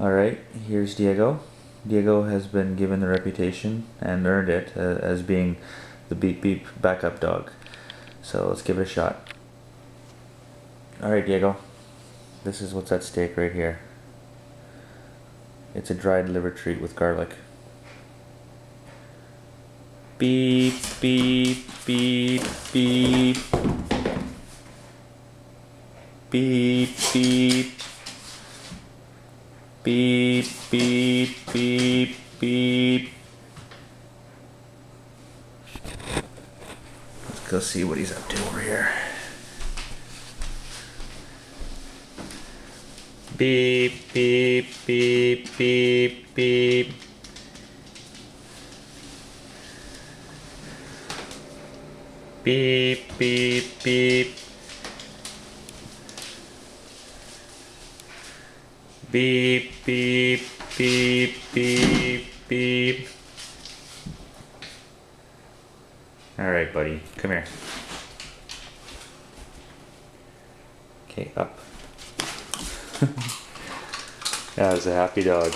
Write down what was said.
Alright, here's Diego. Diego has been given the reputation and earned it as being the beep beep backup dog. So let's give it a shot. Alright, Diego. This is what's at stake right here. It's a dried liver treat with garlic. Beep, beep, beep, beep. Beep, beep. Beep, beep, beep, beep. Let's go see what he's up to over here. Beep, beep, beep, beep, beep. Beep, beep, beep. Beep, beep, beep, beep, beep. Alright, buddy, come here. Okay, up. That was a happy dog.